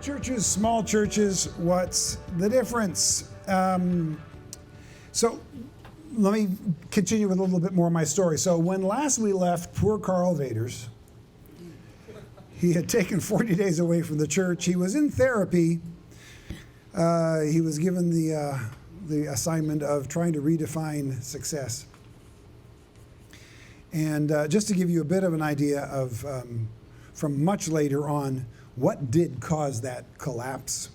Big churches, small churches, what's the difference? So let me continue with a little bit more of my story. So when last we left poor Carl Vaders, he had taken 40 days away from the church. He was in therapy. He was given the assignment of trying to redefine success. And just to give you a bit of an idea of, from much later on, what did cause that collapse?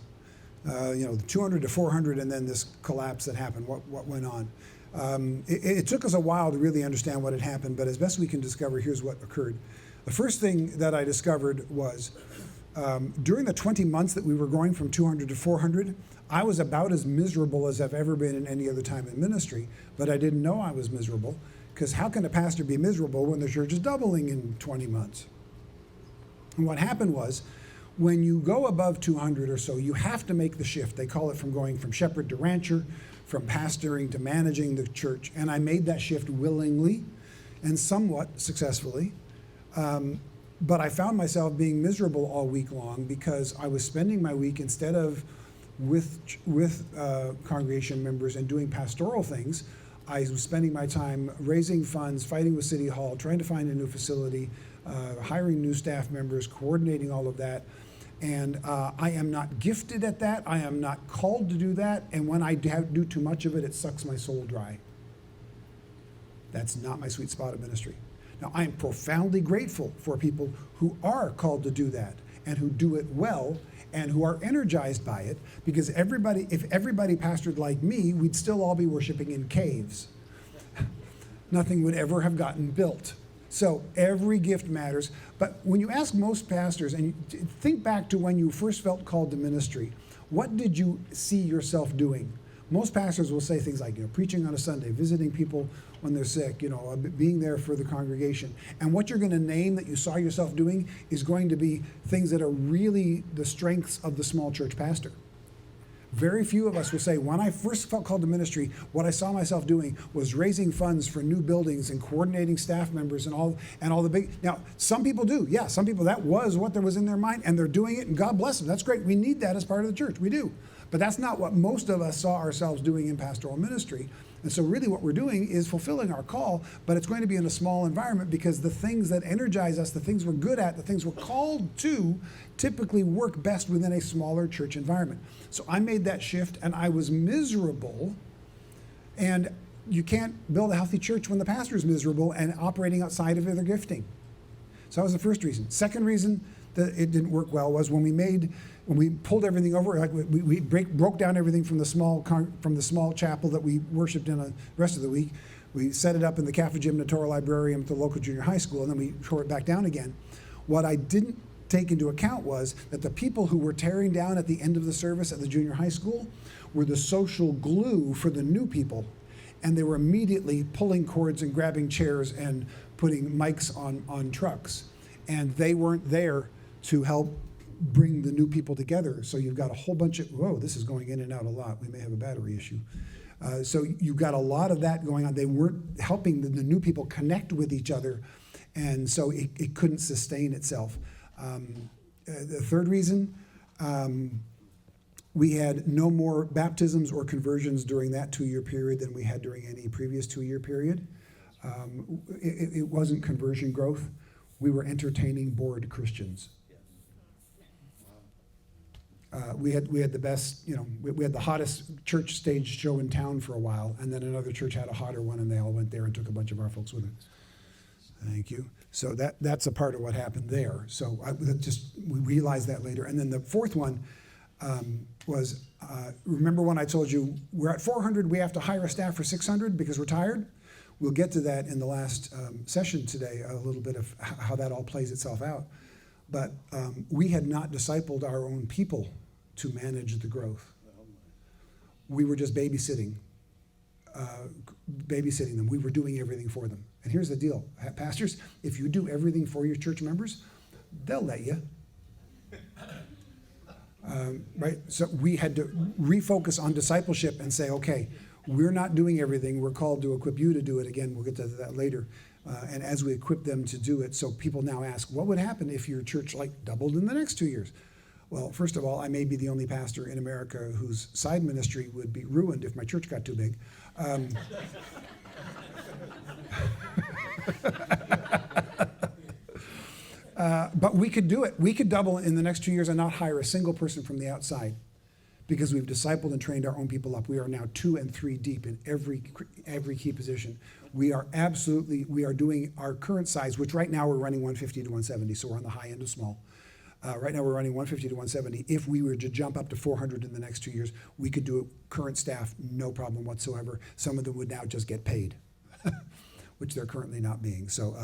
The 200 to 400 and then this collapse that happened, what went on? It took us a while to really understand what had happened, but as best we can discover, here's what occurred. The first thing that I discovered was during the 20 months that we were going from 200 to 400, I was about as miserable as I've ever been in any other time in ministry, but I didn't know I was miserable, because how can a pastor be miserable when the church is doubling in 20 months? And what happened was, when you go above 200 or so, you have to make the shift. They call it from going from shepherd to rancher, from pastoring to managing the church. And I made that shift willingly and somewhat successfully. But I found myself being miserable all week long because I was spending my week, instead of with congregation members and doing pastoral things, I was spending my time raising funds, fighting with City Hall, trying to find a new facility, hiring new staff members, coordinating all of that. And I am not gifted at that. I am not called to do that. And when I do too much of it, it sucks my soul dry. That's not my sweet spot of ministry. Now, I am profoundly grateful for people who are called to do that and who do it well and who are energized by it, because if everybody pastored like me, we'd still all be worshiping in caves. Nothing would ever have gotten built. So every gift matters. But when you ask most pastors, and you think back to when you first felt called to ministry, what did you see yourself doing? Most pastors will say things like, preaching on a Sunday, visiting people when they're sick, being there for the congregation. And what you're going to name that you saw yourself doing is going to be things that are really the strengths of the small church pastor. Very few of us will say, when I first felt called to ministry, what I saw myself doing was raising funds for new buildings and coordinating staff members and all the big. Now, some people do. Yeah, some people, that was what there was in their mind, and they're doing it, and God bless them. That's great. We need that as part of the church. We do. But that's not what most of us saw ourselves doing in pastoral ministry. And so really what we're doing is fulfilling our call, but it's going to be in a small environment, because the things that energize us, the things we're good at, the things we're called to, typically work best within a smaller church environment. So I made that shift, and I was miserable. And you can't build a healthy church when the pastor is miserable and operating outside of their gifting. So that was the first reason. Second reason that it didn't work well was when we pulled everything over, like we broke down everything from the small chapel that we worshiped in the rest of the week. We set it up in the Catholic Gym Torah Librarium at the local junior high school, and then we tore it back down again. What I didn't take into account was that the people who were tearing down at the end of the service at the junior high school were the social glue for the new people. And they were immediately pulling cords and grabbing chairs and putting mics on trucks. And they weren't there to help bring the new people together. So you've got a whole bunch of, whoa, this is going in and out a lot. We may have a battery issue. So you've got a lot of that going on. They weren't helping the new people connect with each other. And so it couldn't sustain itself. The third reason, we had no more baptisms or conversions during that 2-year period than we had during any previous 2-year period. It wasn't conversion growth. We were entertaining bored Christians. We had the best, we had the hottest church stage show in town for a while, and then another church had a hotter one, and they all went there and took a bunch of our folks with them. Thank you. So that's a part of what happened there. So we realized that later. And then the fourth one was, remember when I told you we're at 400, we have to hire a staff for 600 because we're tired? We'll get to that in the last session today, a little bit of how that all plays itself out. But we had not discipled our own people to manage the growth. We were just babysitting them. We were doing everything for them. And here's the deal, pastors, if you do everything for your church members, they'll let you. Right? So we had to refocus on discipleship and say, okay, we're not doing everything. We're called to equip you to do it. Again, we'll get to that later. And as we equip them to do it, so people now ask, what would happen if your church doubled in the next 2 years? Well, first of all, I may be the only pastor in America whose side ministry would be ruined if my church got too big. But we could do it. We could double in the next 2 years and not hire a single person from the outside because we've discipled and trained our own people up. We are now 2 and 3 deep in every key position. We are doing our current size, which right now we're running 150 to 170, so we're on the high end of small. Right now we're running 150 to 170. If we were to jump up to 400 in the next 2 years, we could do it current staff, no problem whatsoever. Some of them would now just get paid, which they're currently not being. So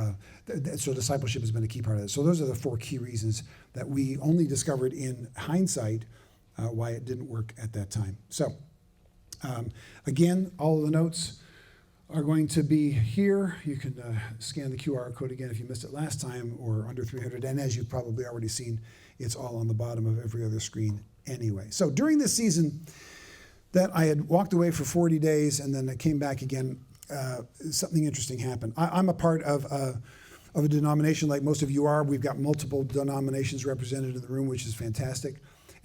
discipleship has been a key part of it. So those are the 4 key reasons that we only discovered in hindsight why it didn't work at that time. So again, all of the notes are going to be here. You can scan the QR code again if you missed it last time, or under 300. And as you've probably already seen, it's all on the bottom of every other screen anyway. So during this season that I had walked away for 40 days and then I came back again, something interesting happened. I'm a part of a denomination like most of you are. We've got multiple denominations represented in the room, which is fantastic.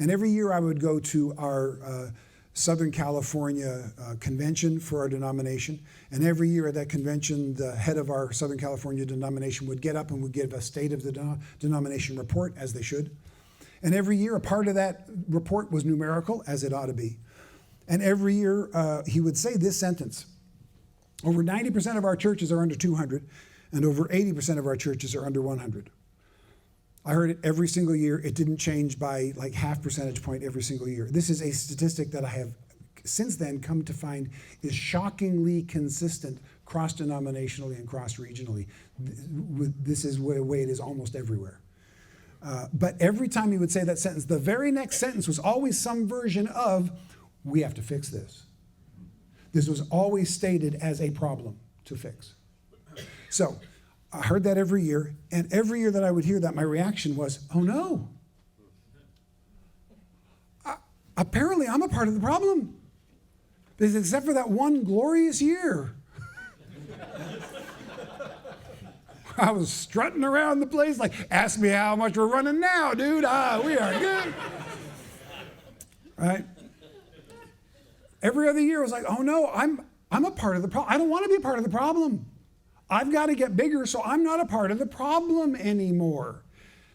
And every year I would go to our Southern California convention for our denomination. And every year at that convention, the head of our Southern California denomination would get up and would give a state of the denomination report, as they should. And every year, a part of that report was numerical, as it ought to be. And every year, he would say this sentence: over 90% of our churches are under 200, and over 80% of our churches are under 100. I heard it every single year. It didn't change by like half percentage point every single year. This is a statistic that I have since then come to find is shockingly consistent cross-denominationally and cross-regionally. This is the way it is almost everywhere. But every time he would say that sentence, the very next sentence was always some version of, we have to fix this. This was always stated as a problem to fix. So I heard that every year, and every year that I would hear that, my reaction was, oh no. Apparently I'm a part of the problem. Because except for that one glorious year, I was strutting around the place like, ask me how much we're running now, dude. We are good. Right? Every other year I was like, oh no, I'm a part of the problem. I don't want to be a part of the problem. I've got to get bigger, so I'm not a part of the problem anymore.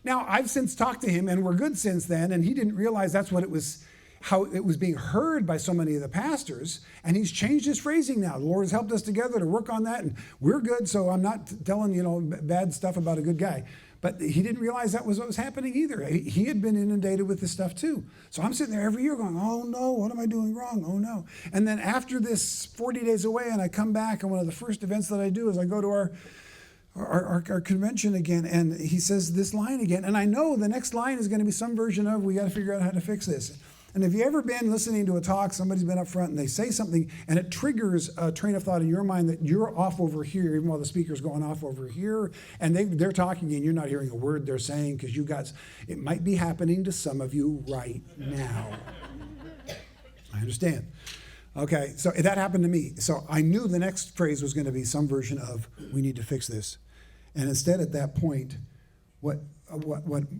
Now, I've since talked to him, and we're good since then, and he didn't realize that's what it was, how it was being heard by so many of the pastors, and he's changed his phrasing now. The Lord has helped us together to work on that, and we're good, so I'm not telling, bad stuff about a good guy. But he didn't realize that was what was happening either. He had been inundated with this stuff too. So I'm sitting there every year going, oh no, what am I doing wrong? Oh no. And then after this 40 days away and I come back, and one of the first events that I do is I go to our convention again, and he says this line again. And I know the next line is going to be some version of, we got to figure out how to fix this. And have you ever been listening to a talk, somebody's been up front and they say something and it triggers a train of thought in your mind that you're off over here, even while the speaker's going off over here, and they're talking and you're not hearing a word they're saying because you guys, it might be happening to some of you right now. I understand. Okay, so that happened to me. So I knew the next phrase was going to be some version of, we need to fix this. And instead at that point, what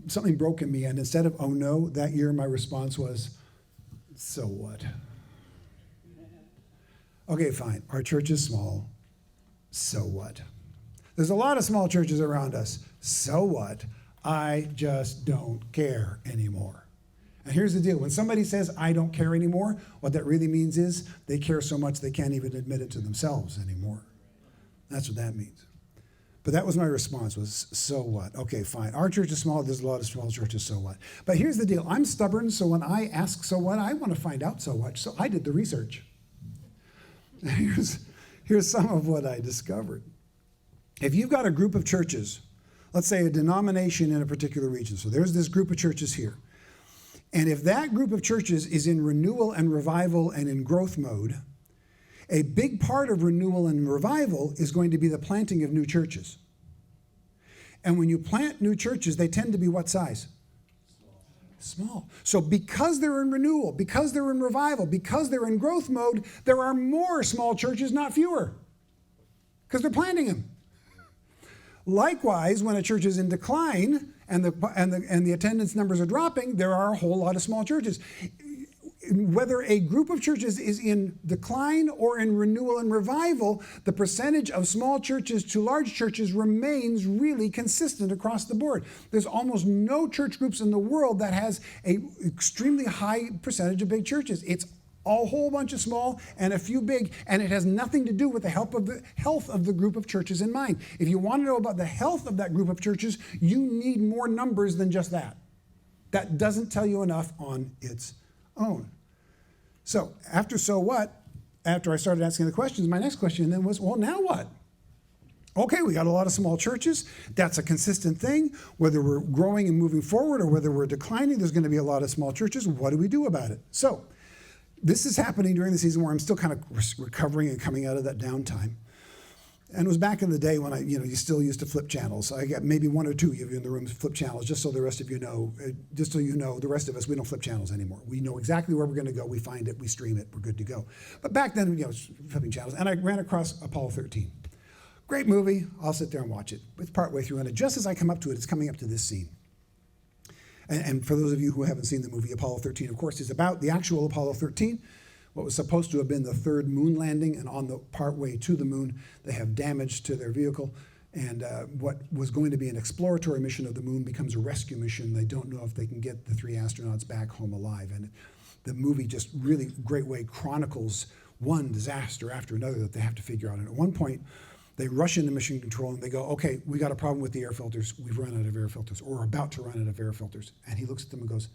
something broke in me, and instead of, oh no, that year my response was, so what? Okay, fine. Our church is small. So what? There's a lot of small churches around us. So what? I just don't care anymore. And here's the deal. When somebody says, I don't care anymore, what that really means is they care so much they can't even admit it to themselves anymore. That's what that means. But that was my response, was, so what? Okay, fine. Our church is small. There's a lot of small churches, so what? But here's the deal. I'm stubborn, so when I ask so what, I want to find out so what. So I did the research. Here's some of what I discovered. If you've got a group of churches, let's say a denomination in a particular region, so there's this group of churches here. And if that group of churches is in renewal and revival and in growth mode, a big part of renewal and revival is going to be the planting of new churches. And when you plant new churches, they tend to be what size? Small. So because they're in renewal, because they're in revival, because they're in growth mode, there are more small churches, not fewer, because they're planting them. Likewise, when a church is in decline and the attendance numbers are dropping, there are a whole lot of small churches. Whether a group of churches is in decline or in renewal and revival, the percentage of small churches to large churches remains really consistent across the board. There's almost no church groups in the world that has an extremely high percentage of big churches. It's a whole bunch of small and a few big, and it has nothing to do with the health of the group of churches in mind. If you want to know about the health of that group of churches, you need more numbers than just that. That doesn't tell you enough on its own. So what, after I started asking the questions, my next question then was, well, now what? Okay, we got a lot of small churches. That's a consistent thing. Whether we're growing and moving forward or whether we're declining, there's going to be a lot of small churches. What do we do about it? So this is happening during the season where I'm still kind of recovering and coming out of that downtime. And it was back in the day when you still used to flip channels. I got maybe one or two of you in the room flip channels, just so the rest of you know, the rest of us, we don't flip channels anymore. We know exactly where we're going to go. We find it, we stream it, we're good to go. But back then, flipping channels. And I ran across Apollo 13. Great movie. I'll sit there and watch it. It's partway through, and just as I come up to it, it's coming up to this scene. And for those of you who haven't seen the movie, Apollo 13, of course, is about the actual Apollo 13, what was supposed to have been the third moon landing, and on the partway to the moon, they have damage to their vehicle, and what was going to be an exploratory mission of the moon becomes a rescue mission. They don't know if they can get the 3 astronauts back home alive, and the movie just really great way chronicles one disaster after another that they have to figure out. And at one point, they rush into mission control and they go, okay, we got a problem with the air filters. We've run out of air filters, or we're about to run out of air filters. And he looks at them and goes,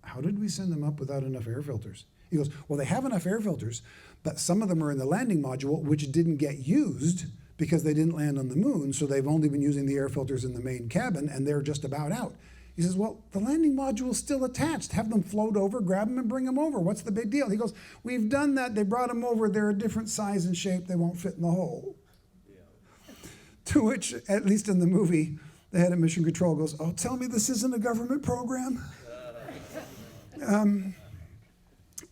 how did we send them up without enough air filters? He goes, well, they have enough air filters, but some of them are in the landing module, which didn't get used because they didn't land on the moon, so they've only been using the air filters in the main cabin, and they're just about out. He says, well, the landing module's still attached. Have them float over, grab them, and bring them over. What's the big deal? He goes, we've done that. They brought them over. They're a different size and shape. They won't fit in the hole. Yeah. To which, at least in the movie, the head of mission control goes, oh, tell me this isn't a government program?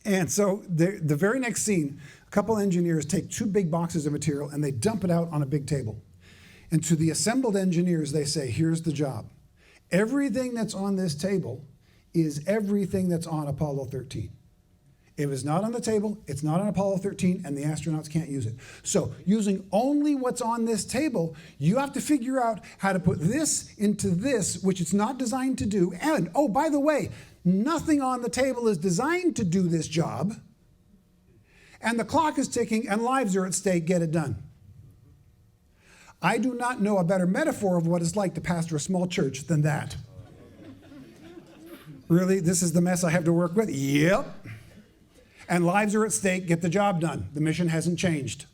And so the very next scene, a couple engineers take 2 big boxes of material and they dump it out on a big table. And to the assembled engineers, they say, here's the job. Everything that's on this table is everything that's on Apollo 13. If it's not on the table, it's not on Apollo 13, and the astronauts can't use it. So using only what's on this table, you have to figure out how to put this into this, which it's not designed to do. And, oh, by the way, nothing on the table is designed to do this job, and the clock is ticking and lives are at stake. Get it done. I do not know a better metaphor of what it's like to pastor a small church than that. Really? This is the mess I have to work with? Yep. And lives are at stake. Get the job done. The mission hasn't changed.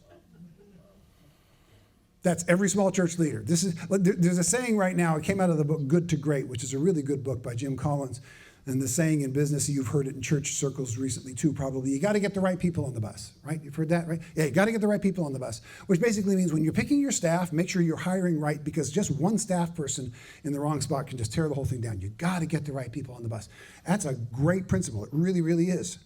That's every small church leader. There's a saying right now, it came out of the book Good to Great, which is a really good book by Jim Collins. And the saying in business, you've heard it in church circles recently too, probably, you got to get the right people on the bus, right? You've heard that, right? Yeah, you got to get the right people on the bus, which basically means when you're picking your staff, make sure you're hiring right, because just one staff person in the wrong spot can just tear the whole thing down. You got to get the right people on the bus. That's a great principle. It really, really is.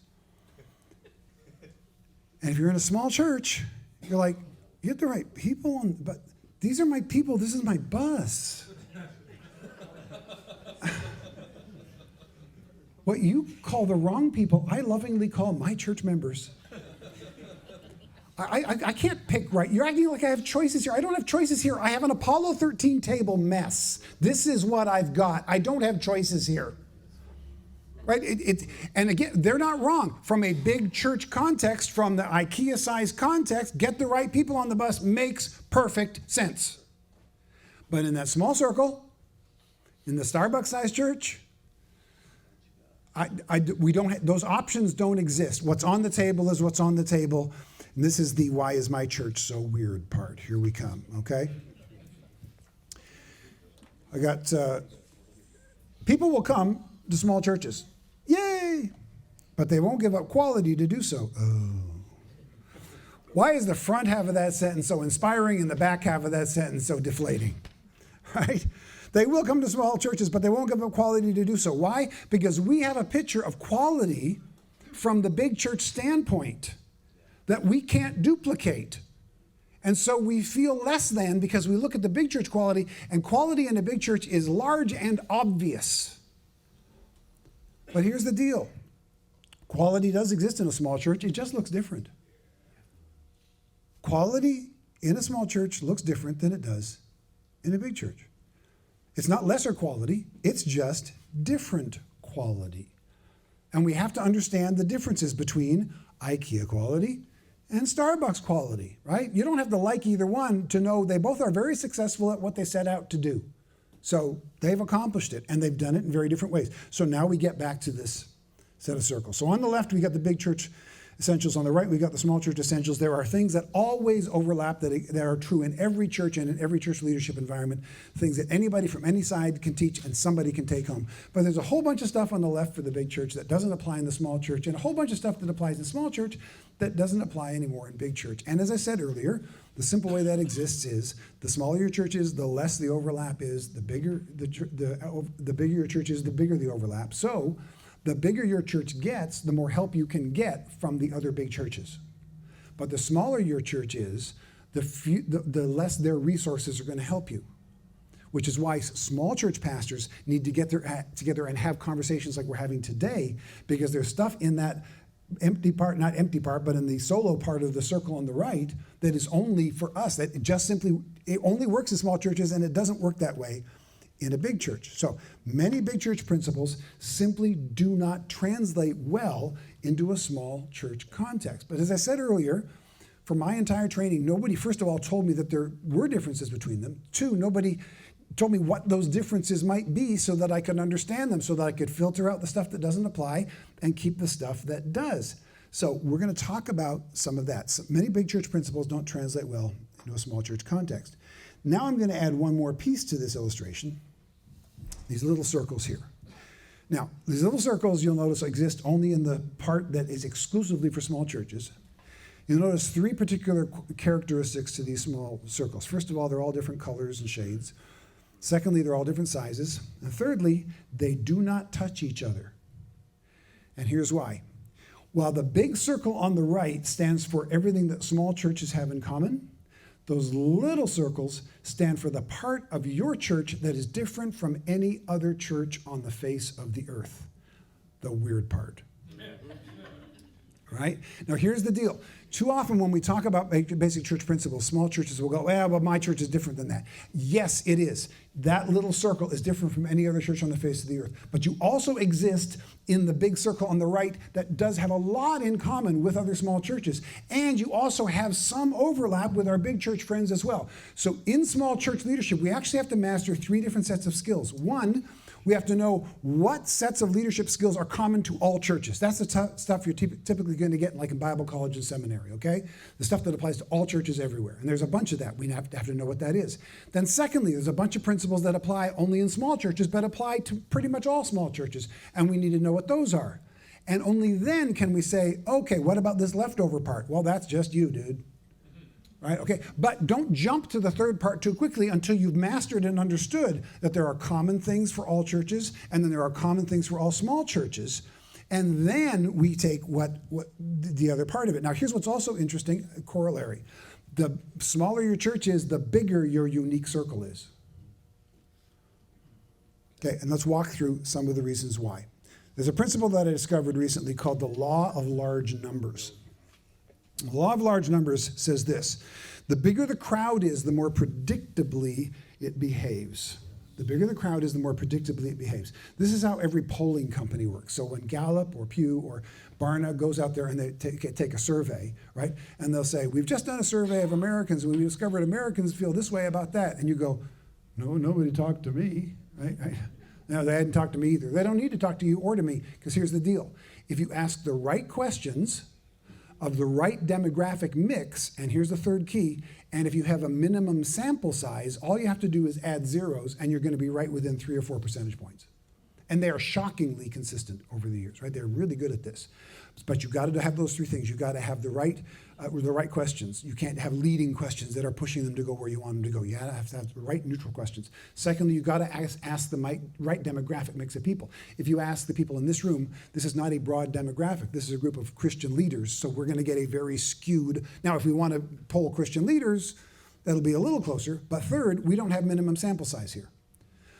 And if you're in a small church, you're like, get the right people on, but these are my people. This is my bus. What you call the wrong people, I lovingly call my church members. I can't pick right. You're acting like I have choices here. I don't have choices here. I have an Apollo 13 table mess. This is what I've got. I don't have choices here. Right? And again, they're not wrong. From a big church context, from the IKEA-sized context, get the right people on the bus makes perfect sense. But in that small circle, in the Starbucks-sized church, we don't. Those options don't exist. What's on the table is what's on the table. And this is the why is my church so weird part. Here we come, okay? I got, people will come to small churches. Yay! But they won't give up quality to do so. Oh. Why is the front half of that sentence so inspiring and the back half of that sentence so deflating? Right? They will come to small churches, but they won't give up quality to do so. Why? Because we have a picture of quality from the big church standpoint that we can't duplicate. And so we feel less than because we look at the big church quality, and quality in a big church is large and obvious. But here's the deal. Quality does exist in a small church. It just looks different. Quality in a small church looks different than it does in a big church. It's not lesser quality. It's just different quality. And we have to understand the differences between IKEA quality and Starbucks quality, right? You don't have to like either one to know they both are very successful at what they set out to do. So they've accomplished it, and they've done it in very different ways. So now we get back to this set of circles. So on the left, we got the big church essentials. On the right, we got the small church essentials. There are things that always overlap that are true in every church and in every church leadership environment, things that anybody from any side can teach and somebody can take home. But there's a whole bunch of stuff on the left for the big church that doesn't apply in the small church, and a whole bunch of stuff that applies in small church that doesn't apply anymore in big church. And as I said earlier, the simple way that exists is the smaller your church is, the less the overlap is. The bigger your church is, the bigger the overlap. So the bigger your church gets, the more help you can get from the other big churches. But the smaller your church is, the less their resources are going to help you. Which is why small church pastors need to get their act together and have conversations like we're having today, because there's stuff in that empty part, not empty part, but in the solo part of the circle on the right that is only for us, that it only works in small churches, and it doesn't work that way in a big church. So many big church principles simply do not translate well into a small church context. But as I said earlier, for my entire training, nobody, first of all, told me that there were differences between them. Two, nobody told me what those differences might be so that I could understand them, so that I could filter out the stuff that doesn't apply and keep the stuff that does. So we're going to talk about some of that. So many big church principles don't translate well into a small church context. Now I'm going to add one more piece to this illustration, these little circles here. Now, these little circles, you'll notice, exist only in the part that is exclusively for small churches. You'll notice three particular characteristics to these small circles. First of all, they're all different colors and shades. Secondly, they're all different sizes. And thirdly, they do not touch each other. And here's why. While the big circle on the right stands for everything that small churches have in common, those little circles stand for the part of your church that is different from any other church on the face of the earth. The weird part. Right? Now, here's the deal. Too often when we talk about basic church principles, small churches will go, well, my church is different than that. Yes, it is. That little circle is different from any other church on the face of the earth. But you also exist in the big circle on the right that does have a lot in common with other small churches. And you also have some overlap with our big church friends as well. So in small church leadership, we actually have to master three different sets of skills. One, we have to know what sets of leadership skills are common to all churches. That's the stuff you're typically going to get like in Bible college and seminary, okay? The stuff that applies to all churches everywhere. And there's a bunch of that. We have to know what that is. Then secondly, there's a bunch of principles that apply only in small churches, but apply to pretty much all small churches. And we need to know what those are. And only then can we say, okay, what about this leftover part? Well, that's just you, dude. Right? Okay, but don't jump to the third part too quickly until you've mastered and understood that there are common things for all churches, and then there are common things for all small churches, and then we take what the other part of it. Now, here's what's also interesting, a corollary. The smaller your church is, the bigger your unique circle is. Okay, and let's walk through some of the reasons why. There's a principle that I discovered recently called the law of large numbers. The law of large numbers says this: the bigger the crowd is, the more predictably it behaves. The bigger the crowd is, the more predictably it behaves. This is how every polling company works. So when Gallup or Pew or Barna goes out there and they take a survey, right? And they'll say, we've just done a survey of Americans, and we discovered Americans feel this way about that. And you go, no, nobody talked to me. Right? No, they hadn't talked to me either. They don't need to talk to you or to me, because here's the deal. If you ask the right questions of the right demographic mix, and here's the third key, and if you have a minimum sample size, all you have to do is add zeros, and you're going to be right within 3 or 4 percentage points. And they are shockingly consistent over the years, right? They're really good at this. But you've got to have those three things. You've got to have the right questions. You can't have leading questions that are pushing them to go where you want them to go. You have to have the right neutral questions. Secondly, you've got to ask the right demographic mix of people. If you ask the people in this room, this is not a broad demographic. This is a group of Christian leaders, so we're going to get a very skewed. Now, if we want to poll Christian leaders, that'll be a little closer. But third, we don't have minimum sample size here.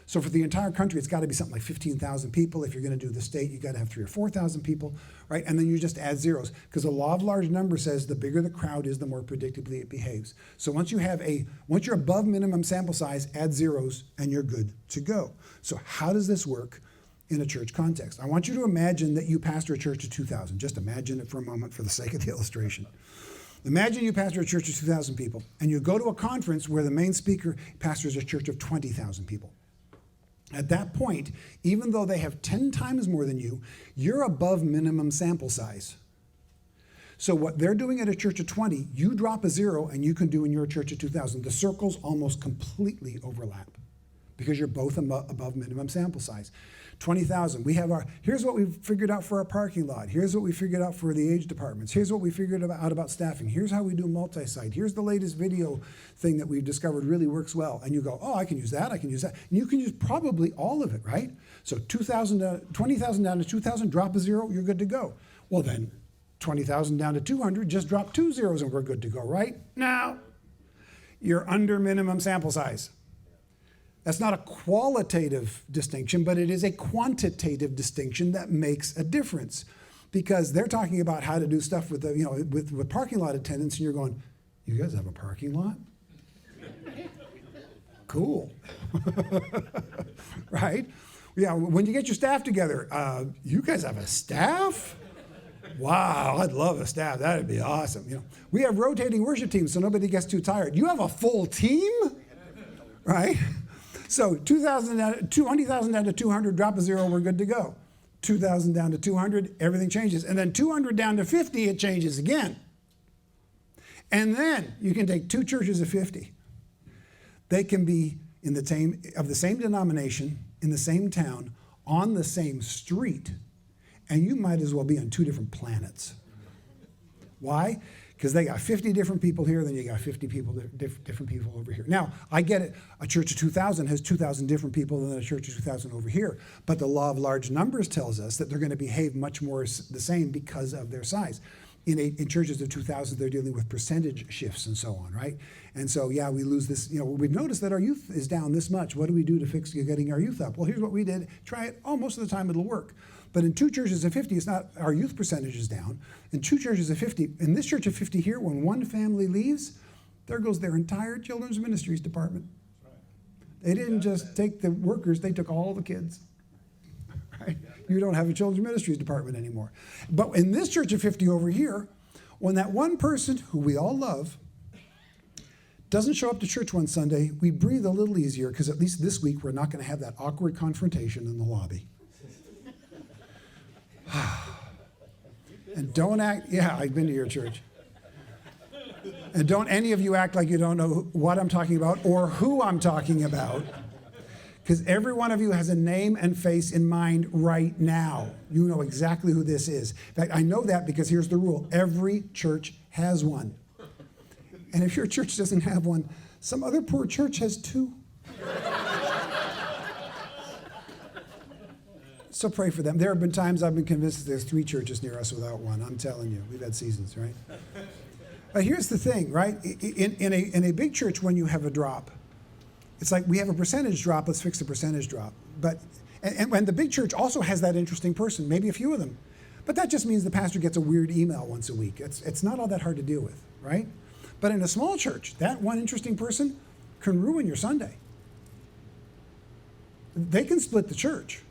So for the entire country, it's got to be something like 15,000 people. If you're going to do the state, you've got to have 3,000 or 4,000 people, right? And then you just add zeros, because the law of large numbers says the bigger the crowd is, the more predictably it behaves. So once you're above minimum sample size, add zeros, and you're good to go. So how does this work in a church context? I want you to imagine that you pastor a church of 2,000. Just imagine it for a moment for the sake of the illustration. Imagine you pastor a church of 2,000 people, and you go to a conference where the main speaker pastors a church of 20,000 people. At that point, even though they have 10 times more than you, you're above minimum sample size. So what they're doing at a church of 20, you drop a zero and you can do in your church of 2,000. The circles almost completely overlap because you're both above minimum sample size. 20,000, here's what we've figured out for our parking lot. Here's what we figured out for the age departments. Here's what we figured out about staffing. Here's how we do multi-site. Here's the latest video thing that we've discovered really works well. And you go, oh, I can use that, I can use that. And you can use probably all of it, right? So 20,000 down to 2,000, drop a zero, you're good to go. Well then, 20,000 down to 200, just drop 2 zeros and we're good to go, right? Now, you're under minimum sample size. That's not a qualitative distinction, but it is a quantitative distinction that makes a difference, because they're talking about how to do stuff with with parking lot attendants, and you're going, you guys have a parking lot? Cool. Right? Yeah, when you get your staff together, you guys have a staff? Wow, I'd love a staff. That'd be awesome. We have rotating worship teams so nobody gets too tired. You have a full team? Right? So 20,000 down to 200, drop a zero, we're good to go. 2,000 down to 200, everything changes. And then 200 down to 50, it changes again. And then you can take two churches of 50. They can be of the same denomination, in the same town, on the same street, and you might as well be on two different planets. Why? Because they got 50 different people here, then you got 50 people, different people over here. Now, I get it. A church of 2,000 has 2,000 different people than a church of 2,000 over here. But the law of large numbers tells us that they're going to behave much more the same because of their size. In churches of 2,000, they're dealing with percentage shifts and so on, right? And so, yeah, we lose this. We've noticed that our youth is down this much. What do we do to fix getting our youth up? Well, here's what we did. Try it. Oh, most of the time it'll work. But in two churches of 50, it's not, our youth percentage is down. In two churches of 50, in this church of 50 here, when one family leaves, there goes their entire children's ministries department. They didn't just take the workers, they took all the kids. Right? You don't have a children's ministries department anymore. But in this church of 50 over here, when that one person who we all love doesn't show up to church one Sunday, we breathe a little easier, because at least this week we're not going to have that awkward confrontation in the lobby. And don't act, yeah, I've been to your church. And don't any of you act like you don't know what I'm talking about or who I'm talking about, because every one of you has a name and face in mind right now. You know exactly who this is. In fact, I know that because here's the rule. Every church has one. And if your church doesn't have one, some other poor church has two. So pray for them. There have been times I've been convinced that there's 3 churches near us without one. I'm telling you, we've had seasons, right? But here's the thing, right? In a big church, when you have a drop, it's like we have a percentage drop, let's fix the percentage drop. And the big church also has that interesting person, maybe a few of them. But that just means the pastor gets a weird email once a week. It's not all that hard to deal with, right? But in a small church, that one interesting person can ruin your Sunday. They can split the church.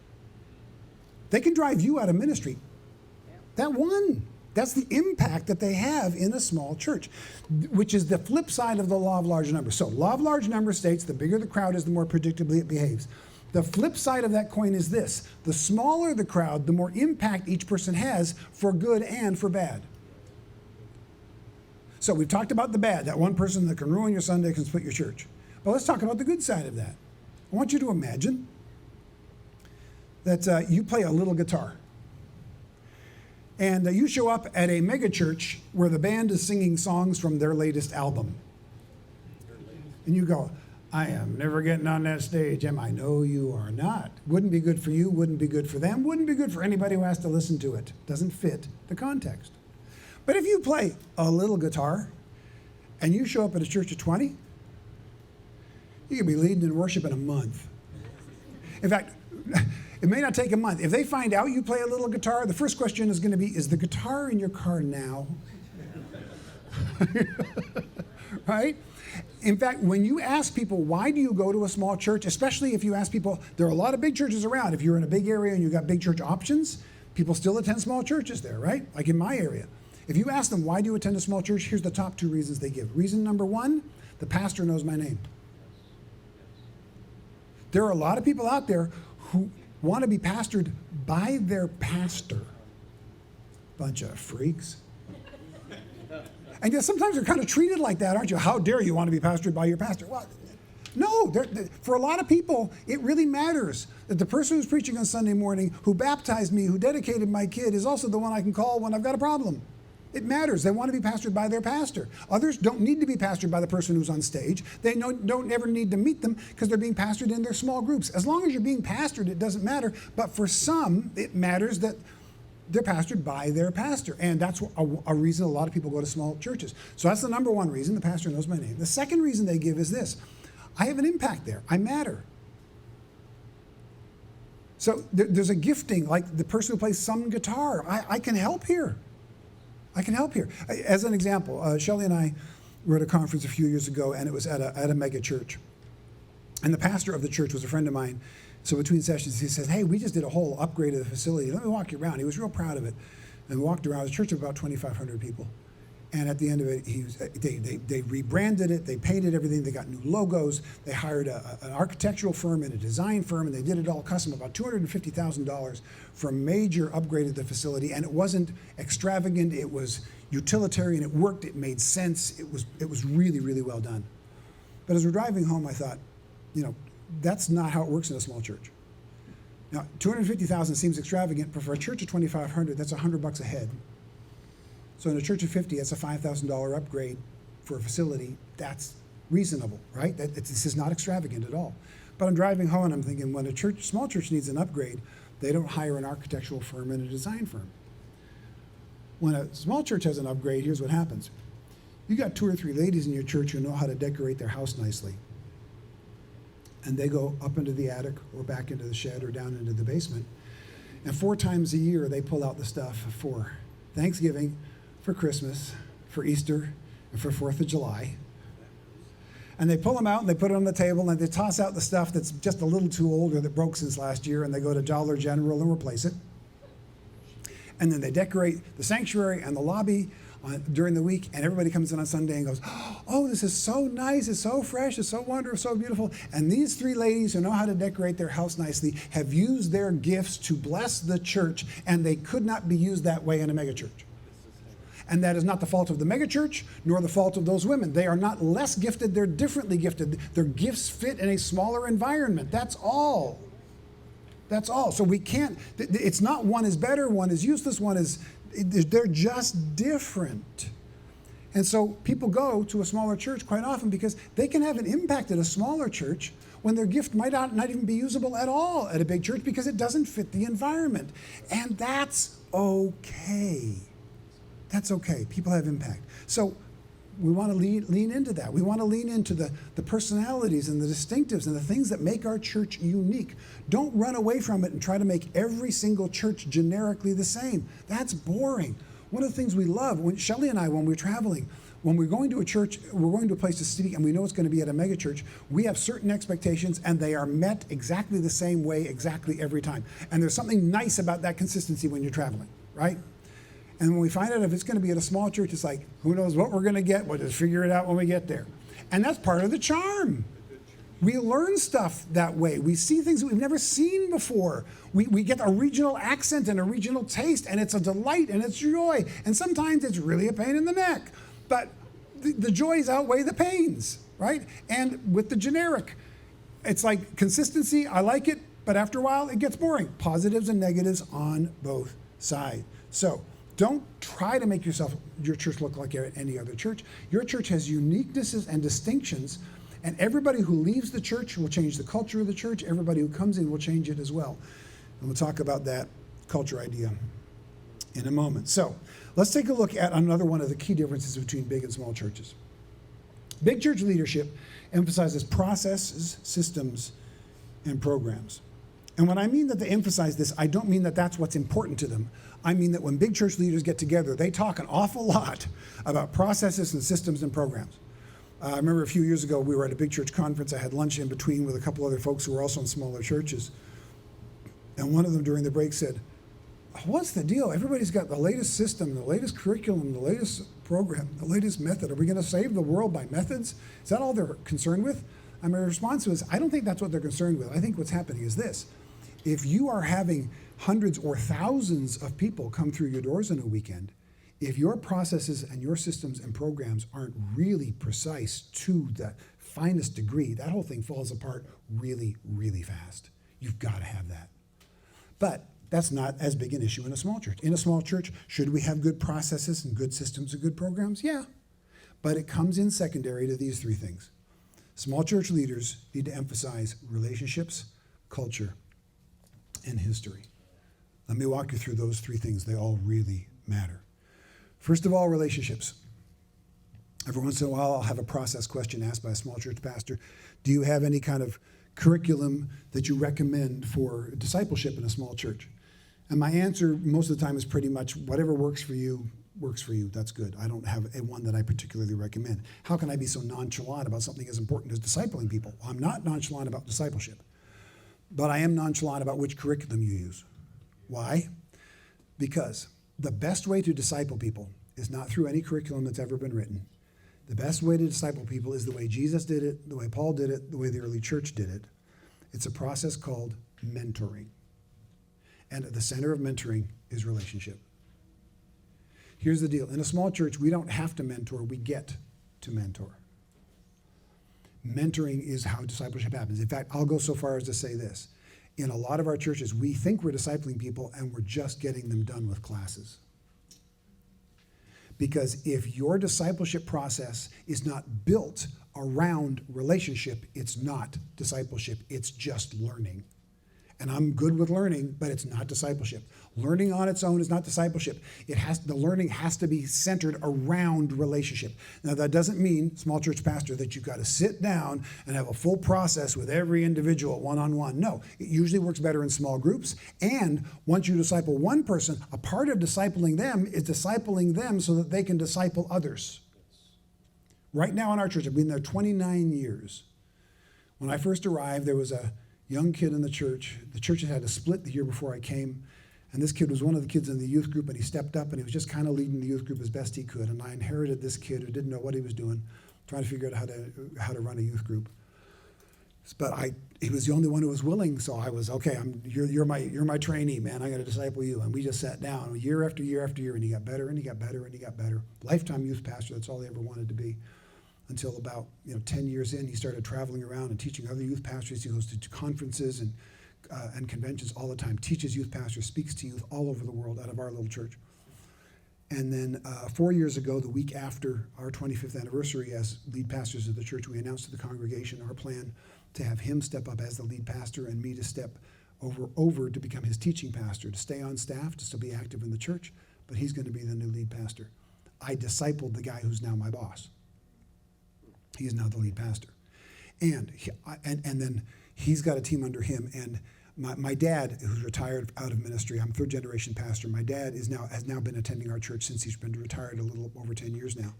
They can drive you out of ministry. That one. That's the impact that they have in a small church, which is the flip side of the law of large numbers. So law of large numbers states the bigger the crowd is, the more predictably it behaves. The flip side of that coin is this. The smaller the crowd, the more impact each person has for good and for bad. So we've talked about the bad, that one person that can ruin your Sunday, can split your church. But let's talk about the good side of that. I want you to imagine that you play a little guitar. And you show up at a mega church where the band is singing songs from their latest album. And you go, I am never getting on that stage, am I? No, you are not. Wouldn't be good for you, wouldn't be good for them, wouldn't be good for anybody who has to listen to it. Doesn't fit the context. But if you play a little guitar and you show up at a church of 20, you can be leading in worship in a month. In fact, it may not take a month. If they find out you play a little guitar, the first question is going to be, is the guitar in your car now? Right? In fact, when you ask people, why do you go to a small church, especially if you ask people, there are a lot of big churches around. If you're in a big area and you've got big church options, people still attend small churches there, right? Like in my area. If you ask them, why do you attend a small church? Here's the top 2 reasons they give. Reason number 1, the pastor knows my name. There are a lot of people out there who want to be pastored by their pastor. Bunch of freaks. And yet sometimes they're kind of treated like that, aren't you? How dare you want to be pastored by your pastor? Well, no, for a lot of people, it really matters that the person who's preaching on Sunday morning, who baptized me, who dedicated my kid, is also the one I can call when I've got a problem. It matters. They want to be pastored by their pastor. Others don't need to be pastored by the person who's on stage. They don't ever need to meet them because they're being pastored in their small groups. As long as you're being pastored, it doesn't matter. But for some, it matters that they're pastored by their pastor. And that's a reason a lot of people go to small churches. So that's the number 1 reason. The pastor knows my name. The second reason they give is this. I have an impact there. I matter. So there's a gifting, like the person who plays some guitar. I can help here. I can help here. As an example, Shelley and I were at a conference a few years ago, and it was at a mega church. And the pastor of the church was a friend of mine. So between sessions, he says, hey, we just did a whole upgrade of the facility. Let me walk you around. He was real proud of it. And we walked around. It was a church of about 2,500 people. And at the end of it, they rebranded it. They painted everything. They got new logos. They hired an architectural firm and a design firm, and they did it all custom, about $250,000 for a major upgrade of the facility. And it wasn't extravagant. It was utilitarian. It worked. It made sense. It was really, really well done. But as we're driving home, I thought, that's not how it works in a small church. Now, $250,000 seems extravagant, but for a church of 2,500, that's $100 a head. So in a church of 50, that's a $5,000 upgrade for a facility. That's reasonable, right? This is not extravagant at all. But I'm driving home and I'm thinking, when a small church needs an upgrade, they don't hire an architectural firm and a design firm. When a small church has an upgrade, here's what happens. You got 2 or 3 ladies in your church who know how to decorate their house nicely. And they go up into the attic or back into the shed or down into the basement. And 4 times a year, they pull out the stuff for Thanksgiving, for Christmas, for Easter, and for 4th of July. And they pull them out and they put it on the table and they toss out the stuff that's just a little too old or that broke since last year, and they go to Dollar General and replace it. And then they decorate the sanctuary and the lobby during the week, and everybody comes in on Sunday and goes, oh, this is so nice, it's so fresh, it's so wonderful, so beautiful. And these 3 ladies who know how to decorate their house nicely have used their gifts to bless the church, and they could not be used that way in a megachurch. And that is not the fault of the megachurch, nor the fault of those women. They are not less gifted, they're differently gifted. Their gifts fit in a smaller environment. That's all. That's all. So we can't, it's not one is better, one is useless, they're just different. And so people go to a smaller church quite often because they can have an impact at a smaller church when their gift might not even be usable at all at a big church because it doesn't fit the environment. And that's okay. That's okay. People have impact. So we want to lean into that. We want to lean into the personalities and the distinctives and the things that make our church unique. Don't run away from it and try to make every single church generically the same. That's boring. One of the things we love, when Shelley and I, when we're traveling, when we're going to a church, we're going to a place to speak, and we know it's going to be at a mega church, we have certain expectations, and they are met exactly the same way, exactly every time. And there's something nice about that consistency when you're traveling, right? And when we find out if it's going to be at a small church, it's like, who knows what we're going to get? We'll just figure it out when we get there. And that's part of the charm. We learn stuff that way. We see things that we've never seen before. We get a regional accent and a regional taste, and it's a delight and it's joy. And sometimes it's really a pain in the neck. But the joys outweigh the pains, right? And with the generic, it's like consistency, I like it. But after a while, it gets boring. Positives and negatives on both sides. So don't try to make your church look like any other church. Your church has uniquenesses and distinctions, and everybody who leaves the church will change the culture of the church. Everybody who comes in will change it as well. And we'll talk about that culture idea in a moment. So let's take a look at another one of the key differences between big and small churches. Big church leadership emphasizes processes, systems, and programs. And when I mean that they emphasize this, I don't mean that that's what's important to them. I mean that when big church leaders get together, they talk an awful lot about processes and systems and programs. I remember a few years ago, we were at a big church conference. I had lunch in between with a couple other folks who were also in smaller churches. And one of them during the break said, "What's the deal? Everybody's got the latest system, the latest curriculum, the latest program, the latest method. Are we going to save the world by methods? Is that all they're concerned with?" And my response was, I don't think that's what they're concerned with. I think what's happening is this. If you are having hundreds or thousands of people come through your doors in a weekend, if your processes and your systems and programs aren't really precise to the finest degree, that whole thing falls apart really, really fast. You've got to have that. But that's not as big an issue in a small church. In a small church, should we have good processes and good systems and good programs? Yeah. But it comes in secondary to these three things. Small church leaders need to emphasize relationships, culture, and history. Let me walk you through those three things. They all really matter. First of all, relationships. Every once in a while, I'll have a process question asked by a small church pastor. Do you have any kind of curriculum that you recommend for discipleship in a small church? And my answer most of the time is pretty much whatever works for you. That's good. I don't have one that I particularly recommend. How can I be so nonchalant about something as important as discipling people? Well, I'm not nonchalant about discipleship, but I am nonchalant about which curriculum you use. Why? Because the best way to disciple people is not through any curriculum that's ever been written. The best way to disciple people is the way Jesus did it, the way Paul did it, the way the early church did it. It's a process called mentoring. And at the center of mentoring is relationship. Here's the deal. In a small church, we don't have to mentor, we get to mentor. Mentoring is how discipleship happens. In fact, I'll go so far as to say this. In a lot of our churches, we think we're discipling people and we're just getting them done with classes. Because if your discipleship process is not built around relationship, it's not discipleship, it's just learning. And I'm good with learning, but it's not discipleship. Learning on its own is not discipleship. The learning has to be centered around relationship. Now, that doesn't mean, small church pastor, that you've got to sit down and have a full process with every individual one-on-one. No, it usually works better in small groups. And once you disciple one person, a part of discipling them is discipling them so that they can disciple others. Right now in our church, I've been there 29 years. When I first arrived, there was a young kid in the church. The church had had a split the year before I came. And this kid was one of the kids in the youth group, and he stepped up, and he was just kind of leading the youth group as best he could. And I inherited this kid who didn't know what he was doing, trying to figure out how to run a youth group. But he was the only one who was willing, so I was, okay, you're my trainee, man. I'm going to disciple you. And we just sat down year after year after year, and he got better, and he got better, and he got better. Lifetime youth pastor, that's all he ever wanted to be. Until about 10 years in, he started traveling around and teaching other youth pastors. He goes to conferences and conventions all the time, teaches youth pastors, speaks to youth all over the world out of our little church. And then 4 years ago, the week after our 25th anniversary as lead pastors of the church, we announced to the congregation our plan to have him step up as the lead pastor and me to step over to become his teaching pastor, to stay on staff, to still be active in the church, but he's going to be the new lead pastor. I discipled the guy who's now my boss. He is now the lead pastor. And then he's got a team under him. And my dad, who's retired out of ministry, I'm third generation pastor. My dad has now been attending our church since he's been retired a little over 10 years now.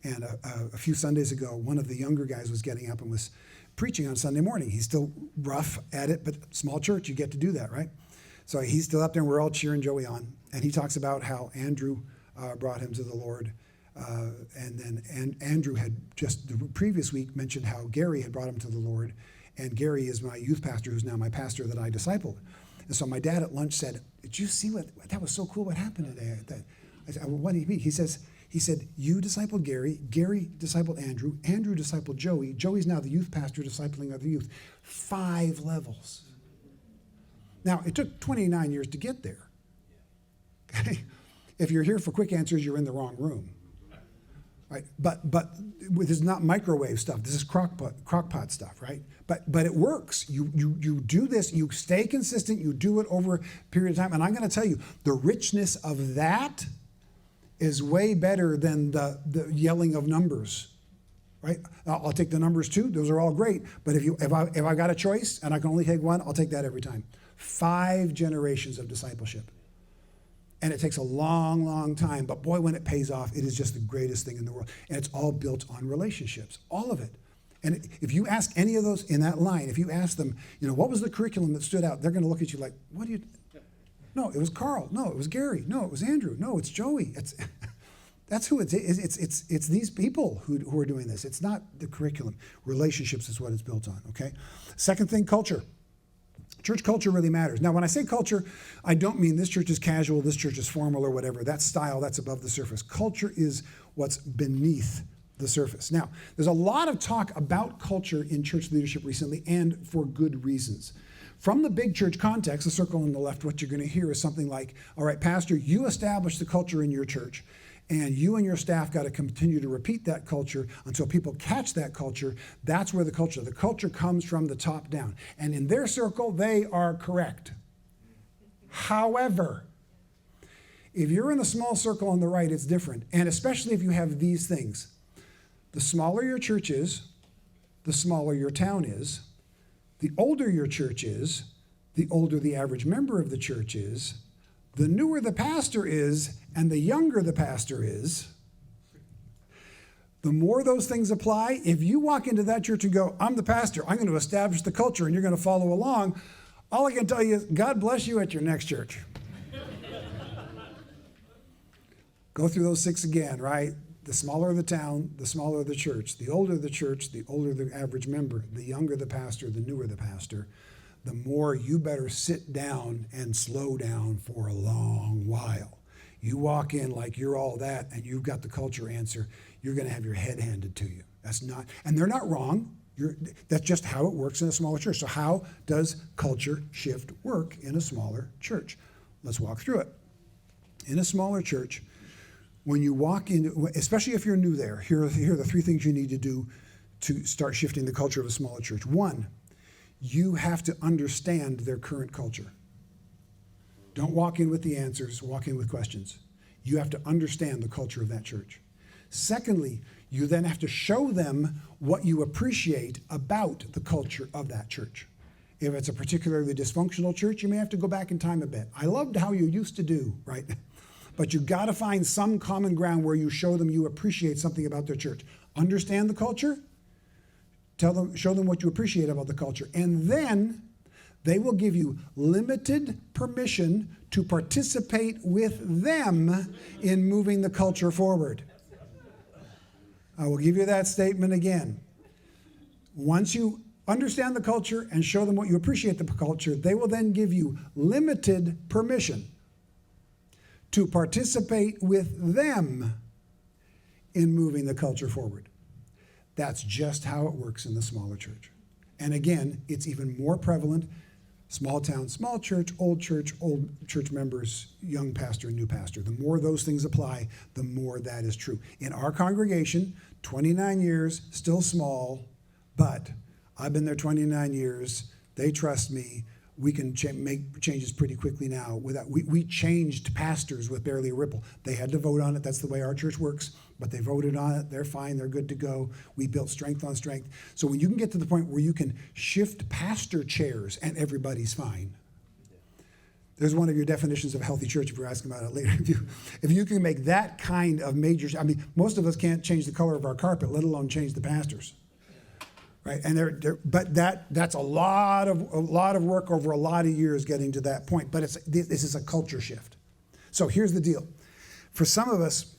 And a few Sundays ago, one of the younger guys was getting up and was preaching on Sunday morning. He's still rough at it, but small church, you get to do that, right? So he's still up there, and we're all cheering Joey on. And he talks about how Andrew brought him to the Lord. And Andrew had just the previous week mentioned how Gary had brought him to the Lord, and Gary is my youth pastor, who's now my pastor that I discipled. And so my dad at lunch said, "Did you see what that was so cool? What happened today?" I said, "What do you mean?" He said, "You discipled Gary. Gary discipled Andrew. Andrew discipled Joey. Joey's now the youth pastor discipling other youth. 5 levels." Now, it took 29 years to get there. Okay? If you're here for quick answers, you're in the wrong room. Right? But this is not microwave stuff. This is crock pot stuff, right? But it works. You do this. You stay consistent. You do it over a period of time. And I'm going to tell you, the richness of that is way better than the yelling of numbers, right? I'll take the numbers too. Those are all great. But if I got a choice and I can only take one, I'll take that every time. 5 generations of discipleship. And it takes a long, long time. But boy, when it pays off, it is just the greatest thing in the world. And it's all built on relationships, all of it. And if you ask any of those in that line, if you ask them, what was the curriculum that stood out? They're going to look at you like, what do you... No, it was Carl. No, it was Gary. No, it was Andrew. No, it's Joey. That's who it is. It's these people who are doing this. It's not the curriculum. Relationships is what it's built on, okay? Second thing, culture. Church culture really matters. Now, when I say culture, I don't mean this church is casual, this church is formal or whatever. That's style, that's above the surface. Culture is what's beneath the surface. Now, there's a lot of talk about culture in church leadership recently, and for good reasons. From the big church context, the circle on the left, what you're going to hear is something like, all right, pastor, you establish the culture in your church, and you and your staff got to continue to repeat that culture until people catch that culture. That's where the culture comes from the top down. And in their circle, they are correct. However, if you're in the small circle on the right, it's different. And especially if you have these things. The smaller your church is, the smaller your town is. The older your church is, the older the average member of the church is. The newer the pastor is, and the younger the pastor is, the more those things apply. If you walk into that church and go, I'm the pastor, I'm going to establish the culture, and you're going to follow along, all I can tell you is, God bless you at your next church. Go through those 6 again, right? The smaller the town, the smaller the church. The older the church, the older the average member. The younger the pastor, the newer the pastor. The more you better sit down and slow down for a long while. You walk in like you're all that and you've got the culture answer, you're going to have your head handed to you. That's not, and they're not wrong. That's just how it works in a smaller church. So how does culture shift work in a smaller church? Let's walk through it. In a smaller church, when you walk in, especially if you're new there, here are the 3 things you need to do to start shifting the culture of a smaller church. 1, you have to understand their current culture. Don't walk in with the answers, walk in with questions. You have to understand the culture of that church. Secondly, you then have to show them what you appreciate about the culture of that church. If it's a particularly dysfunctional church, you may have to go back in time a bit. I loved how you used to do, right? But you got to find some common ground where you show them you appreciate something about their church. Understand the culture, show them what you appreciate about the culture, and then they will give you limited permission to participate with them in moving the culture forward. I will give you that statement again. Once you understand the culture and show them what you appreciate the culture, they will then give you limited permission to participate with them in moving the culture forward. That's just how it works in the smaller church. And again, it's even more prevalent. Small town, small church, old church members, young pastor, new pastor. The more those things apply, the more that is true. In our congregation, 29 years, still small, but I've been there 29 years. They trust me. We can make changes pretty quickly now. We changed pastors with barely a ripple. They had to vote on it. That's the way our church works. But they voted on it. They're fine. They're good to go. We built strength on strength. So when you can get to the point where you can shift pastor chairs and everybody's fine. There's one of your definitions of healthy church if you're asking about it later. If you can make that kind of major, most of us can't change the color of our carpet, let alone change the pastors. Right? And but that's a lot of work over a lot of years getting to that point. But this is a culture shift. So here's the deal. For some of us,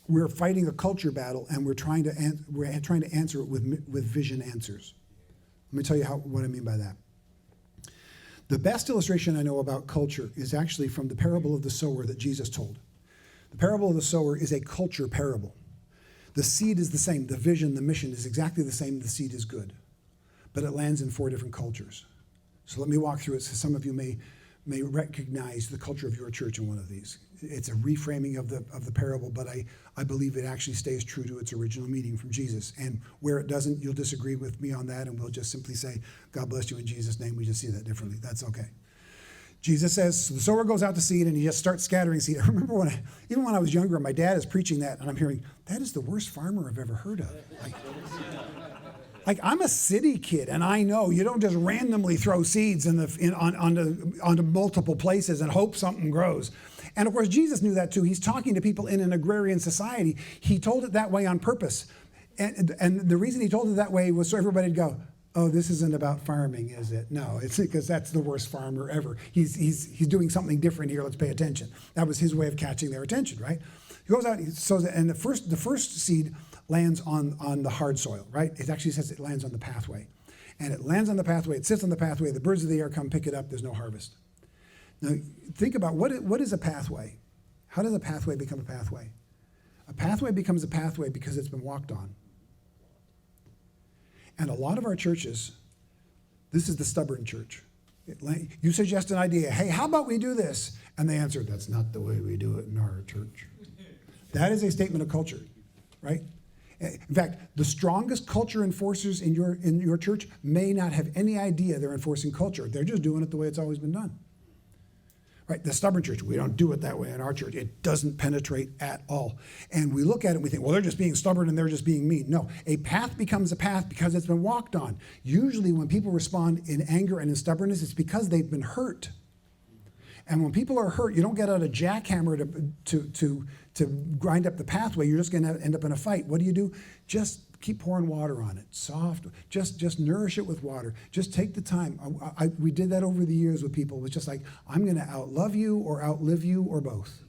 we're fighting a culture battle, and we're trying to answer it with vision answers. Let me tell you what I mean by that. The best illustration I know about culture is actually from the parable of the sower that Jesus told. The parable of the sower is a culture parable. The seed is the same. The vision, the mission is exactly the same. The seed is good. But it lands in 4 different cultures. So let me walk through it so some of you may may recognize the culture of your church in one of these. It's a reframing of the parable, but I believe it actually stays true to its original meaning from Jesus. And where it doesn't, you'll disagree with me on that, and we'll just simply say, God bless you in Jesus' name. We just see that differently. That's okay. Jesus says, so the sower goes out to seed, and he just starts scattering seed. I remember even when I was younger, my dad is preaching that, and I'm hearing, that is the worst farmer I've ever heard of. Like I'm a city kid, and I know you don't just randomly throw seeds onto multiple places and hope something grows. And of course, Jesus knew that too. He's talking to people in an agrarian society. He told it that way on purpose. And the reason he told it that way was so everybody'd go, oh, this isn't about farming, is it? No, it's because that's the worst farmer ever. He's doing something different here. Let's pay attention. That was his way of catching their attention, right? He goes out, and the first seed lands on the hard soil, right? It actually says it lands on the pathway. And it lands on the pathway, it sits on the pathway, the birds of the air come pick it up, there's no harvest. Now, think about what is a pathway? How does a pathway become a pathway? A pathway becomes a pathway because it's been walked on. And a lot of our churches, this is the stubborn church. You suggest an idea, hey, how about we do this? And they answer, that's not the way we do it in our church. That is a statement of culture, right? In fact, the strongest culture enforcers in your church may not have any idea they're enforcing culture. They're just doing it the way it's always been done. Right? The stubborn church, we don't do it that way in our church. It doesn't penetrate at all. And we look at it and we think, well, they're just being stubborn and they're just being mean. No, a path becomes a path because it's been walked on. Usually when people respond in anger and in stubbornness, it's because they've been hurt. And when people are hurt, you don't get out a jackhammer to grind up the pathway. You're just going to end up in a fight. What do? Just keep pouring water on it, soft. Just nourish it with water. Just take the time. We did that over the years with people. It was just like, I'm going to outlove you or outlive you or both.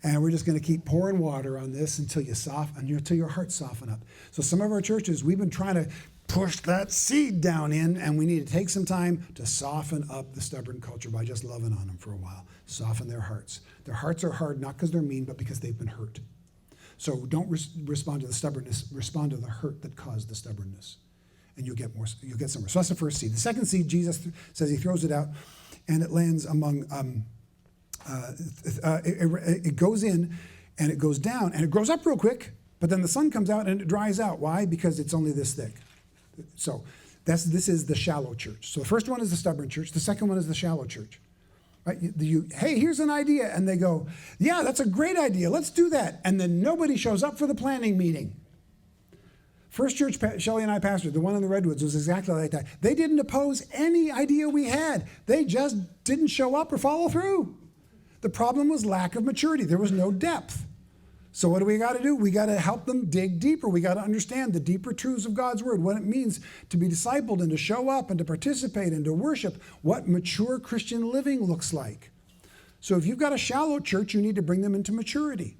And we're just going to keep pouring water on this until your hearts soften up. So some of our churches, we've been trying to push that seed down in, and we need to take some time to soften up the stubborn culture by just loving on them for a while. Soften their hearts. Their hearts are hard not because they're mean, but because they've been hurt. So don't respond to the stubbornness. Respond to the hurt that caused the stubbornness, and you'll get somewhere. So that's the first seed. The second seed, Jesus says he throws it out, and it lands among. It goes in, and it goes down, and it grows up real quick. But then the sun comes out, and it dries out. Why? Because it's only this thick. So this is the shallow church. So the first one is the stubborn church. The second one is the shallow church. Right? Hey, here's an idea. And they go, yeah, that's a great idea. Let's do that. And then nobody shows up for the planning meeting. First church Shelley and I pastored, the one in the Redwoods, was exactly like that. They didn't oppose any idea we had. They just didn't show up or follow through. The problem was lack of maturity. There was no depth. So what do we got to do? We got to help them dig deeper. We got to understand the deeper truths of God's word, what it means to be discipled and to show up and to participate and to worship, what mature Christian living looks like. So if you've got a shallow church, you need to bring them into maturity.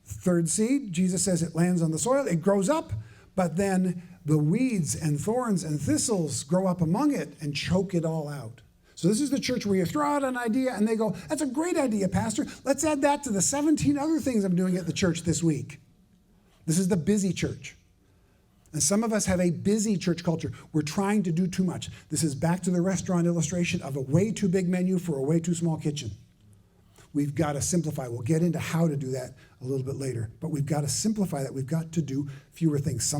Third seed, Jesus says it lands on the soil, it grows up, but then the weeds and thorns and thistles grow up among it and choke it all out. So this is the church where you throw out an idea and they go, that's a great idea, Pastor. Let's add that to the 17 other things I'm doing at the church this week. This is the busy church. And some of us have a busy church culture. We're trying to do too much. This is back to the restaurant illustration of a way too big menu for a way too small kitchen. We've got to simplify. We'll get into how to do that a little bit later. But we've got to simplify that. We've got to do fewer things.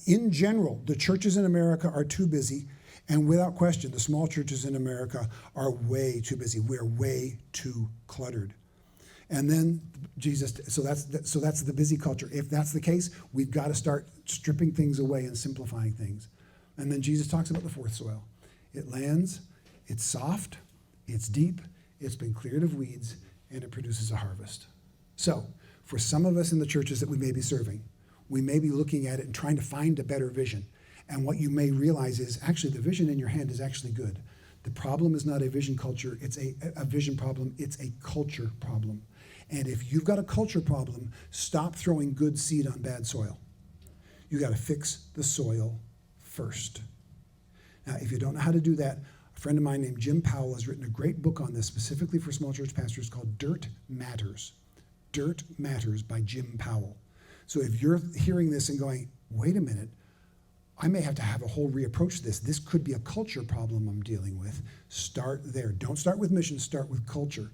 In general, the churches in America are too busy. And without question, the small churches in America are way too busy. We're way too cluttered. And then so that's the busy culture. If that's the case, we've got to start stripping things away and simplifying things. And then Jesus talks about the fourth soil. It lands, it's soft, it's deep, it's been cleared of weeds, and it produces a harvest. So for some of us in the churches that we may be serving, we may be looking at it and trying to find a better vision. And what you may realize is actually the vision in your hand is actually good. The problem is not a vision culture, it's a vision problem, it's a culture problem. And if you've got a culture problem, stop throwing good seed on bad soil. You got to fix the soil first. Now, if you don't know how to do that, a friend of mine named Jim Powell has written a great book on this specifically for small church pastors called Dirt Matters. Dirt Matters by Jim Powell. So if you're hearing this and going, wait a minute, I may have to have a whole reapproach to this. This could be a culture problem I'm dealing with. Start there. Don't start with mission, start with culture.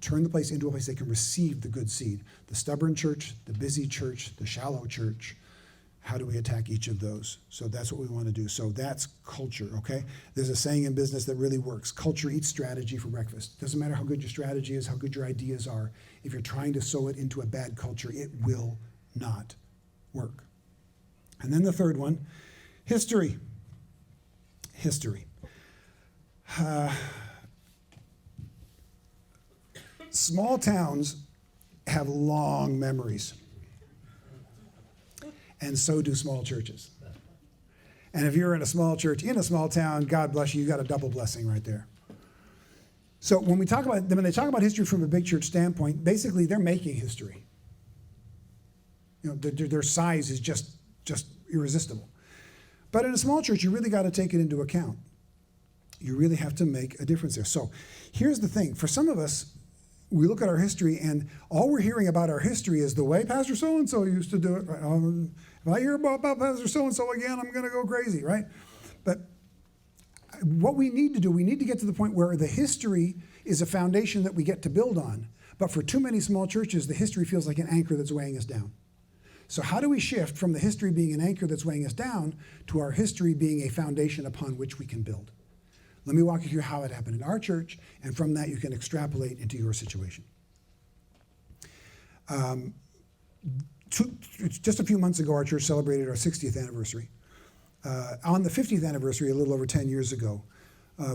Turn the place into a place that can receive the good seed. The stubborn church, the busy church, the shallow church. How do we attack each of those? So that's what we want to do. So that's culture, okay? There's a saying in business that really works. Culture eats strategy for breakfast. Doesn't matter how good your strategy is, how good your ideas are. If you're trying to sow it into a bad culture, it will not work. And then the third one, history. History. Small towns have long memories. And so do small churches. And if you're in a small church, in a small town, God bless you, you got a double blessing right there. So when they talk about history from a big church standpoint, basically they're making history. You know, their size is just irresistible. But in a small church, you really got to take it into account. You really have to make a difference there. So here's the thing. For some of us, we look at our history, and all we're hearing about our history is the way Pastor so-and-so used to do it. Right? If I hear about Pastor so-and-so again, I'm going to go crazy, right? But what we need to do, we need to get to the point where the history is a foundation that we get to build on. But for too many small churches, the history feels like an anchor that's weighing us down. So how do we shift from the history being an anchor that's weighing us down to our history being a foundation upon which we can build? Let me walk you through how it happened in our church, and from that you can extrapolate into your situation. Just a few months ago, our church celebrated our 60th anniversary. On the 50th anniversary, a little over 10 years ago,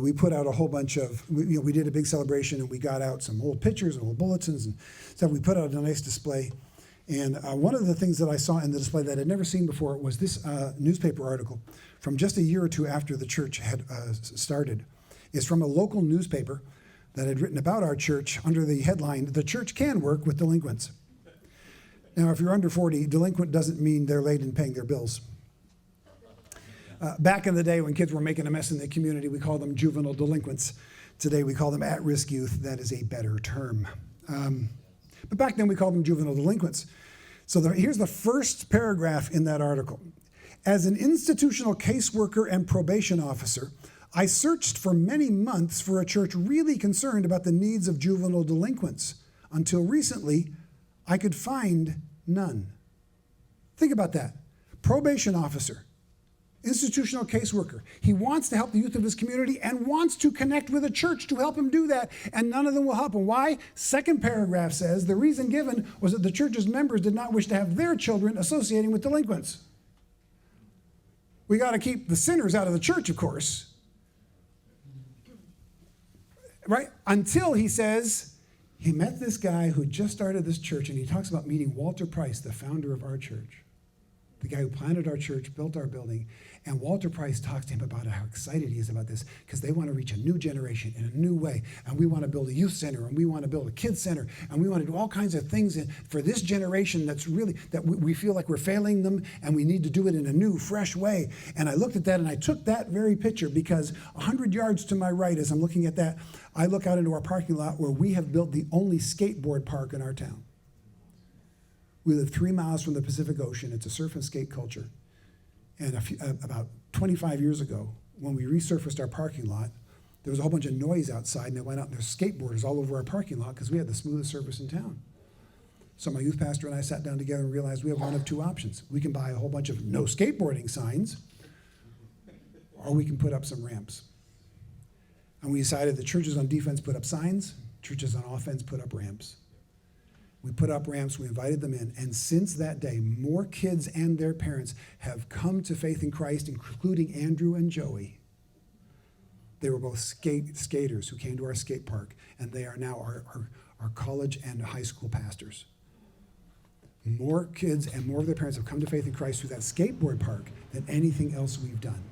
we put out a whole bunch of, we did a big celebration, and we got out some old pictures and old bulletins and stuff. We put out a nice display. And one of the things that I saw in the display that I'd never seen before was this newspaper article from just a year or two after the church had started. It's from a local newspaper that had written about our church under the headline, "The Church Can Work with Delinquents." Now, if you're under 40, delinquent doesn't mean they're late in paying their bills. Back in the day when kids were making a mess in the community, we called them juvenile delinquents. Today we call them at-risk youth. That is a better term. But back then we called them juvenile delinquents. So here's the first paragraph in that article. As an institutional caseworker and probation officer, I searched for many months for a church really concerned about the needs of juvenile delinquents. Until recently, I could find none. Think about that. Probation officer, institutional caseworker. He wants to help the youth of his community and wants to connect with a church to help him do that, and none of them will help him. Why? Second paragraph says the reason given was that the church's members did not wish to have their children associating with delinquents. We got to keep the sinners out of the church, of course. Right? Until he says he met this guy who just started this church, and he talks about meeting Walter Price, the founder of our church, the guy who planted our church, built our building. And Walter Price talks to him about how excited he is about this because they want to reach a new generation in a new way. And we want to build a youth center, and we want to build a kids center, and we want to do all kinds of things for this generation that's really, that we feel like we're failing them, and we need to do it in a new, fresh way. And I looked at that, and I took that very picture because 100 yards to my right, as I'm looking at that, I look out into our parking lot where we have built the only skateboard park in our town. We live 3 miles from the Pacific Ocean. It's a surf and skate culture. And about 25 years ago, when we resurfaced our parking lot, there was a whole bunch of noise outside, and they went out, and there's skateboarders all over our parking lot because we had the smoothest surface in town. So my youth pastor and I sat down together and realized we have one of two options. We can buy a whole bunch of no skateboarding signs, or we can put up some ramps. And we decided the churches on defense put up signs, churches on offense put up ramps. We put up ramps, we invited them in, and since that day, more kids and their parents have come to faith in Christ, including Andrew and Joey. They were both skaters who came to our skate park, and they are now our college and high school pastors. More kids and more of their parents have come to faith in Christ through that skateboard park than anything else we've done.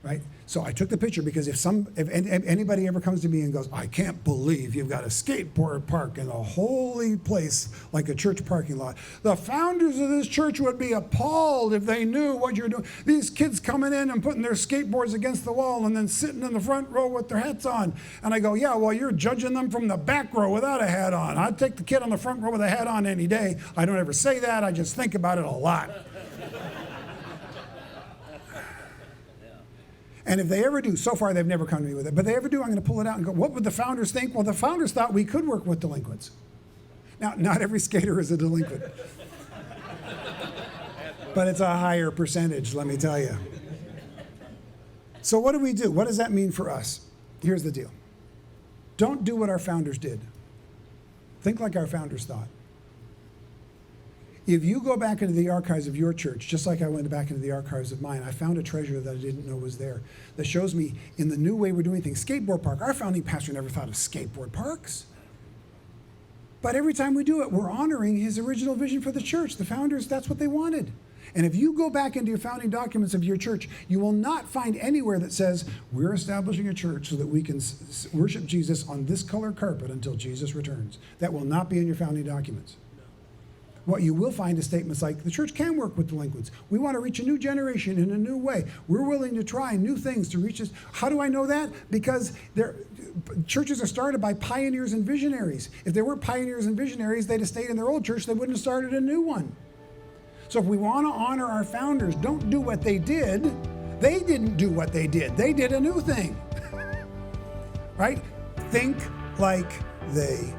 Right? So I took the picture because if anybody ever comes to me and goes, I can't believe you've got a skateboard park in a holy place like a church parking lot. The founders of this church would be appalled if they knew what you're doing. These kids coming in and putting their skateboards against the wall and then sitting in the front row with their hats on. And I go, yeah, well, you're judging them from the back row without a hat on. I'd take the kid on the front row with a hat on any day. I don't ever say that. I just think about it a lot. And if they ever do, so far they've never come to me with it, but they ever do, I'm going to pull it out and go, what would the founders think? Well, the founders thought we could work with delinquents. Now, not every skater is a delinquent, but it's a higher percentage, let me tell you. So what do we do? What does that mean for us? Here's the deal. Don't do what our founders did. Think like our founders thought. If you go back into the archives of your church, just like I went back into the archives of mine, I found a treasure that I didn't know was there that shows me in the new way we're doing things. Skateboard park. Our founding pastor never thought of skateboard parks. But every time we do it, we're honoring his original vision for the church. The founders, that's what they wanted. And if you go back into your founding documents of your church, you will not find anywhere that says, we're establishing a church so that we can worship Jesus on this colored carpet until Jesus returns. That will not be in your founding documents. What you will find is statements like, the church can work with delinquents. We want to reach a new generation in a new way. We're willing to try new things to reach us. How do I know that? Because churches are started by pioneers and visionaries. If they weren't pioneers and visionaries, they'd have stayed in their old church. They wouldn't have started a new one. So if we want to honor our founders, don't do what they did. They didn't do what they did. They did a new thing. Right? Think like they